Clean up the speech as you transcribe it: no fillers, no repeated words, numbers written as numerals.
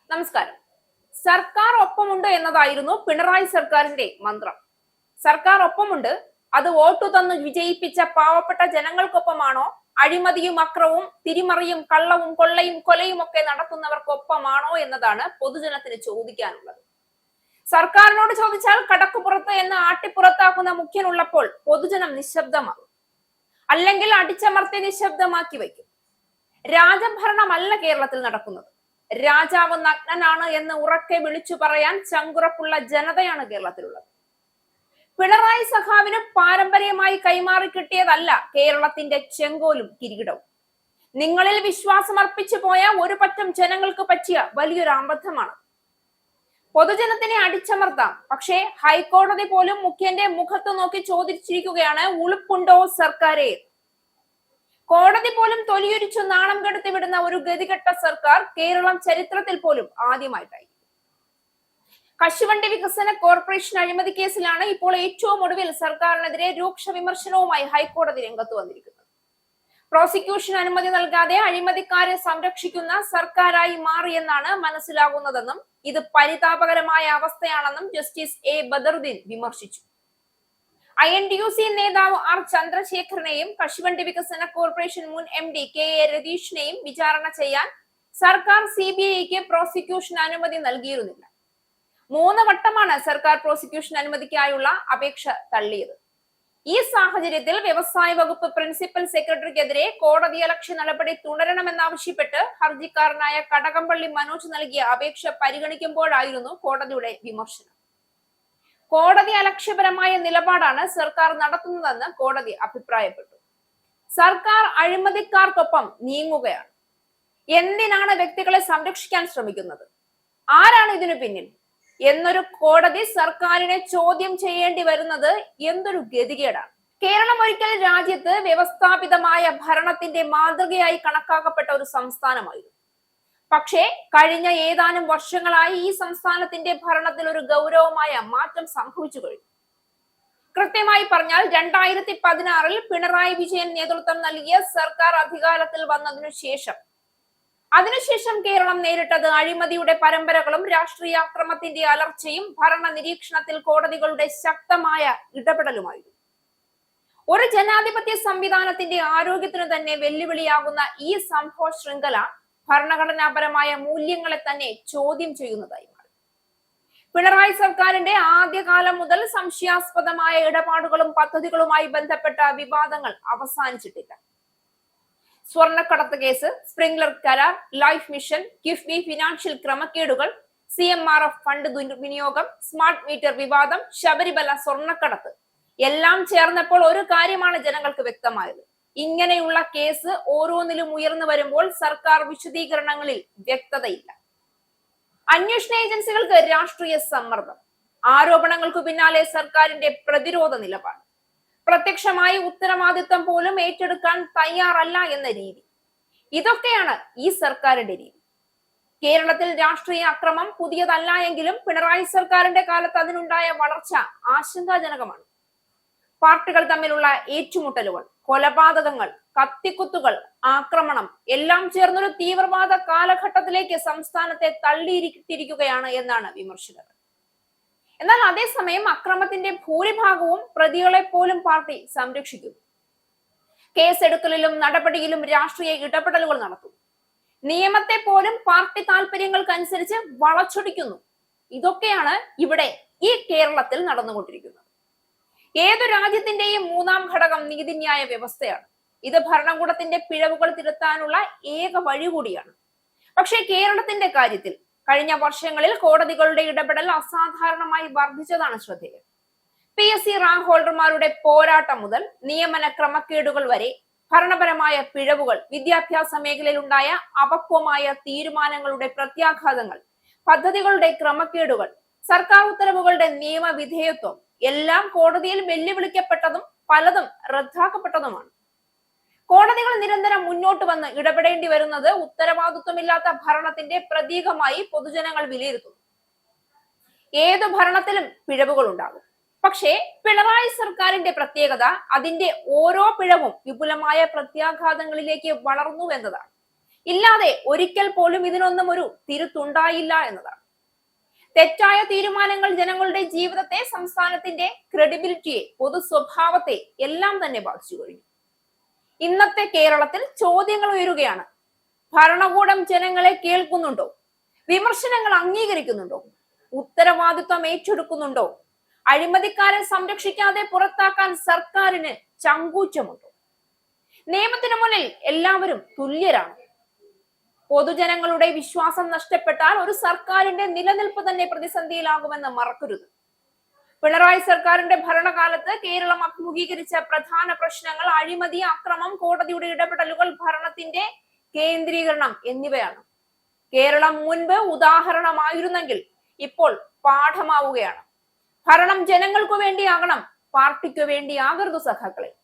നമസ്കാരം. സർക്കാർ ഒപ്പമുണ്ട് എന്നതായിരുന്നു പിണറായി സർക്കാരിന്റെ മന്ത്രം. സർക്കാർ ഒപ്പമുണ്ട്, അത് വോട്ടു തന്നു വിജയിപ്പിച്ച പാവപ്പെട്ട ജനങ്ങൾക്കൊപ്പമാണോ, അഴിമതിയും അക്രവും തിരിമറിയും കള്ളവും കൊള്ളയും കൊലയും ഒക്കെ നടത്തുന്നവർക്കൊപ്പമാണോ എന്നതാണ് പൊതുജനത്തിന് ചോദിക്കാനുള്ളത്. സർക്കാരിനോട് ചോദിച്ചാൽ കടക്കുപുറത്ത് എന്ന് ആട്ടിപ്പുറത്താക്കുന്ന മുഖ്യനുള്ളപ്പോൾ പൊതുജനം നിശബ്ദമാകും, അല്ലെങ്കിൽ അടിച്ചമർത്തി നിശബ്ദമാക്കി വയ്ക്കും. രാജഭരണമല്ല കേരളത്തിൽ നടക്കുന്നത്. രാജാവ് നഗ്നനാണ് എന്ന് ഉറക്കെ വിളിച്ചു പറയാൻ ചങ്കുറപ്പുള്ള ജനതയാണ് കേരളത്തിലുള്ളത്. പിണറായി സഖാവിന് പാരമ്പര്യമായി കൈമാറി കിട്ടിയതല്ല കേരളത്തിന്റെ ചെങ്കോലും കിരീടവും. നിങ്ങളിൽ വിശ്വാസമർപ്പിച്ചു പോയ ഒരു പറ്റം ജനങ്ങൾക്ക് പറ്റിയ വലിയൊരു അബദ്ധമാണ്. പൊതുജനത്തിനെ അടിച്ചമർത്താം, പക്ഷേ ഹൈക്കോടതി പോലും മുഖ്യന്റെ മുഖത്ത് നോക്കി ചോദിച്ചിരിക്കുകയാണ്, ഉളുപ്പുണ്ടോ സർക്കാരെ? കോടതി പോലും തൊലിയൊരിച്ചു നാണം കെടുത്തി വിടുന്ന ഒരു ഗതികെട്ട സർക്കാർ കേരളം ചരിത്രത്തിൽ പോലും ആദ്യമായിട്ടായി. കശുവണ്ടി വികസന കോർപ്പറേഷൻ അഴിമതി കേസിലാണ് ഇപ്പോൾ ഏറ്റവും ഒടുവിൽ സർക്കാരിനെതിരെ രൂക്ഷ വിമർശനവുമായി ഹൈക്കോടതി രംഗത്ത് വന്നിരിക്കുന്നത്. പ്രോസിക്യൂഷൻ അനുമതി നൽകാതെ അഴിമതിക്കാരെ സംരക്ഷിക്കുന്ന സർക്കാരായി മാറിയെന്നാണ് മനസ്സിലാകുന്നതെന്നും ഇത് പരിതാപകരമായ അവസ്ഥയാണെന്നും ജസ്റ്റിസ് എ ബദറുദ്ദീൻ വിമർശിച്ചു. INTUC നേതാവ് ആർ ചന്ദ്രശേഖരനെയും കശുവണ്ടി വികസന കോർപ്പറേഷൻ മുൻ MD KA രതീഷിനെയും വിചാരണ ചെയ്യാൻ സർക്കാർ CBIക്ക് പ്രോസിക്യൂഷൻ അനുമതി നൽകിയിരുന്നില്ല. 3 വട്ടമാണ് സർക്കാർ പ്രോസിക്യൂഷൻ അനുമതിക്കായുള്ള അപേക്ഷ തള്ളിയത്. ഈ സാഹചര്യത്തിൽ വ്യവസായ വകുപ്പ് പ്രിൻസിപ്പൽ സെക്രട്ടറിക്കെതിരെ കോടതിയലക്ഷ്യ നടപടി തുടരണമെന്നാവശ്യപ്പെട്ട് ഹർജിക്കാരനായ കടകംപള്ളി മനോജ് നൽകിയ അപേക്ഷ പരിഗണിക്കുമ്പോഴായിരുന്നു കോടതിയുടെ വിമർശനം. കോടതി അലക്ഷ്യപരമായ നിലപാടാണ് സർക്കാർ നടത്തുന്നതെന്ന് കോടതി അഭിപ്രായപ്പെട്ടു. സർക്കാർ അഴിമതിക്കാർക്കൊപ്പം നീങ്ങുകയാണ്. എന്തിനാണ് വ്യക്തികളെ സംരക്ഷിക്കാൻ ശ്രമിക്കുന്നത്? ആരാണ് ഇതിനു പിന്നിൽ എന്നൊരു കോടതി സർക്കാരിനെ ചോദ്യം ചെയ്യേണ്ടി വരുന്നത് എന്തൊരു ഗതികേടാണ്. കേരളം ഒരിക്കൽ രാജ്യത്ത് വ്യവസ്ഥാപിതമായ ഭരണത്തിന്റെ മാതൃകയായി കണക്കാക്കപ്പെട്ട ഒരു സംസ്ഥാനമായിരുന്നു. പക്ഷേ കഴിഞ്ഞ ഏതാനും വർഷങ്ങളായി ഈ സംസ്ഥാനത്തിന്റെ ഭരണത്തിൽ ഒരു ഗൗരവമായ മാറ്റം സംഭവിച്ചു കഴിഞ്ഞു. കൃത്യമായി പറഞ്ഞാൽ 2016 പിണറായി വിജയൻ നേതൃത്വം നൽകിയ സർക്കാർ അധികാരത്തിൽ വന്നതിനു ശേഷം കേരളം നേരിട്ടത് അഴിമതിയുടെ പരമ്പരകളും രാഷ്ട്രീയ അക്രമത്തിന്റെ അലർച്ചയും ഭരണ നിരീക്ഷണത്തിൽ കോടതികളുടെ ശക്തമായ ഇടപെടലുമായിരുന്നു. ഒരു ജനാധിപത്യ സംവിധാനത്തിന്റെ ആരോഗ്യത്തിന് തന്നെ വെല്ലുവിളിയാകുന്ന ഈ സംഭവ ശൃംഖല ഭരണഘടനാപരമായ മൂല്യങ്ങളെ തന്നെ ചോദ്യം ചെയ്യുന്നതായി മാറി. പിണറായി സർക്കാരിന്റെ ആദ്യകാലം മുതൽ സംശയാസ്പദമായ ഇടപാടുകളും പദ്ധതികളുമായി ബന്ധപ്പെട്ട വിവാദങ്ങൾ അവസാനിച്ചിട്ടില്ല. സ്വർണ്ണക്കടത്ത് കേസ്, സ്പ്രിംഗ്ലർ കരാർ, ലൈഫ് മിഷൻ, കിഫ്ബി ഫിനാൻഷ്യൽ ക്രമക്കേടുകൾ, CMRF ഫണ്ട് വിനിയോഗം, സ്മാർട്ട് മീറ്റർ വിവാദം, ശബരിമല സ്വർണ്ണക്കടത്ത് എല്ലാം ചേർന്നപ്പോൾ ഒരു കാര്യമാണ് ജനങ്ങൾക്ക് വ്യക്തമായത്. ഇങ്ങനെയുള്ള കേസ് ഓരോന്നിലും ഉയർന്നു വരുമ്പോൾ സർക്കാർ വിശദീകരണങ്ങളിൽ വ്യക്തതയില്ല. അന്വേഷണ ഏജൻസികൾക്ക് രാഷ്ട്രീയ സമ്മർദ്ദം, ആരോപണങ്ങൾക്കു പിന്നാലെ സർക്കാരിന്റെ പ്രതിരോധ നിലപാട്, പ്രത്യക്ഷമായി ഉത്തരവാദിത്വം പോലും ഏറ്റെടുക്കാൻ തയ്യാറല്ല എന്ന രീതി, ഇതൊക്കെയാണ് ഈ സർക്കാരിന്റെ രീതി. കേരളത്തിൽ രാഷ്ട്രീയ അക്രമം പുതിയതല്ല എങ്കിലും പിണറായി സർക്കാരിന്റെ കാലത്ത് അതിനുണ്ടായ വളർച്ച ആശങ്കാജനകമാണ്. പാർട്ടികൾ തമ്മിലുള്ള ഏറ്റുമുട്ടലുകൾ, കൊലപാതകങ്ങൾ, കത്തിക്കുത്തുകൾ, ആക്രമണം എല്ലാം ചേർന്നൊരു തീവ്രവാദ കാലഘട്ടത്തിലേക്ക് സംസ്ഥാനത്തെ തള്ളിയിരിക്കുകയാണ് എന്നാണ് വിമർശകർ. എന്നാൽ അതേസമയം അക്രമത്തിന്റെ ഭൂരിഭാഗവും പ്രതികളെ പോലും പാർട്ടി സംരക്ഷിക്കുന്നു. കേസെടുക്കലിലും നടപടിയിലും രാഷ്ട്രീയ ഇടപെടലുകൾ നടത്തും. നിയമത്തെ പോലും പാർട്ടി താല്പര്യങ്ങൾക്കനുസരിച്ച് വളച്ചൊടിക്കുന്നു. ഇതൊക്കെയാണ് ഇവിടെ ഈ കേരളത്തിൽ നടന്നുകൊണ്ടിരിക്കുന്നത്. ഏതു രാജ്യത്തിന്റെയും 3ാം ഘടകം നീതിന്യായ വ്യവസ്ഥയാണ്. ഇത് ഭരണകൂടത്തിന്റെ പിഴവുകൾ തിരുത്താനുള്ള ഏക വഴി കൂടിയാണ്. പക്ഷേ കേരളത്തിന്റെ കാര്യത്തിൽ കഴിഞ്ഞ വർഷങ്ങളിൽ കോടതികളുടെ ഇടപെടൽ അസാധാരണമായി വർദ്ധിച്ചതാണ് ശ്രദ്ധേയം. PSC റാങ്ക് ഹോൾഡർമാരുടെ പോരാട്ടം മുതൽ നിയമന ക്രമക്കേടുകൾ വരെ ഭരണപരമായ പിഴവുകൾ, വിദ്യാഭ്യാസ മേഖലയിലുണ്ടായ അപക്വമായ തീരുമാനങ്ങളുടെ പ്രത്യാഘാതങ്ങൾ, പദ്ധതികളുടെ ക്രമക്കേടുകൾ, സർക്കാർ ഉത്തരവുകളുടെ നിയമവിധേയത്വം എല്ലാം കോടതിയിൽ വെല്ലുവിളിക്കപ്പെട്ടതും പലതും റദ്ദാക്കപ്പെട്ടതുമാണ്. കോടതികൾ നിരന്തരം മുന്നോട്ട് വന്ന് ഇടപെടേണ്ടി വരുന്നത് ഉത്തരവാദിത്വമില്ലാത്ത ഭരണത്തിന്റെ പ്രതീകമായി പൊതുജനങ്ങൾ വിലയിരുത്തുന്നു. ഏതു ഭരണത്തിലും പിഴവുകൾ ഉണ്ടാകും. പക്ഷേ പിണറായി സർക്കാരിന്റെ പ്രത്യേകത അതിന്റെ ഓരോ പിഴവും വിപുലമായ പ്രത്യാഘാതങ്ങളിലേക്ക് വളർന്നു എന്നതാണ്. ഇല്ലാതെ ഒരിക്കൽ പോലും ഇതിനൊന്നും ഒരു തിരുത്തുണ്ടായില്ല എന്നതാണ്. തെറ്റായ തീരുമാനങ്ങൾ ജനങ്ങളുടെ ജീവിതത്തെ, സംസ്ഥാനത്തിന്റെ ക്രെഡിബിലിറ്റിയെ, പൊതു സ്വഭാവത്തെ എല്ലാം തന്നെ ബാധിച്ചു കഴിഞ്ഞു. ഇന്നത്തെ കേരളത്തിൽ ചോദ്യങ്ങൾ ഉയരുകയാണ്. ഭരണകൂടം ജനങ്ങളെ കേൾക്കുന്നുണ്ടോ? വിമർശനങ്ങൾ അംഗീകരിക്കുന്നുണ്ടോ? ഉത്തരവാദിത്വം ഏറ്റെടുക്കുന്നുണ്ടോ? അഴിമതിക്കാരെ സംരക്ഷിക്കാതെ പുറത്താക്കാൻ സർക്കാരിന് ചങ്കൂറ്റമുണ്ടോ? നിയമത്തിന് മുന്നിൽ എല്ലാവരും തുല്യരാണ്. പൊതുജനങ്ങളുടെ വിശ്വാസം നഷ്ടപ്പെട്ടാൽ ഒരു സർക്കാരിന്റെ നിലനിൽപ്പ് തന്നെ പ്രതിസന്ധിയിലാകുമെന്ന് മറക്കരുത്. പിണറായി സർക്കാരിന്റെ ഭരണകാലത്ത് കേരളം അഭിമുഖീകരിച്ച പ്രധാന പ്രശ്നങ്ങൾ അഴിമതി, അക്രമം, കോടതിയുടെ ഇടപെടലുകൾ, ഭരണത്തിന്റെ കേന്ദ്രീകരണം എന്നിവയാണ്. കേരളം മുൻപ് ഉദാഹരണമായിരുന്നെങ്കിൽ ഇപ്പോൾ പാഠമാവുകയാണ്. ഭരണം ജനങ്ങൾക്കു വേണ്ടിയാകണം, പാർട്ടിക്കു വേണ്ടിയാകരുത് സഖാക്കളെ.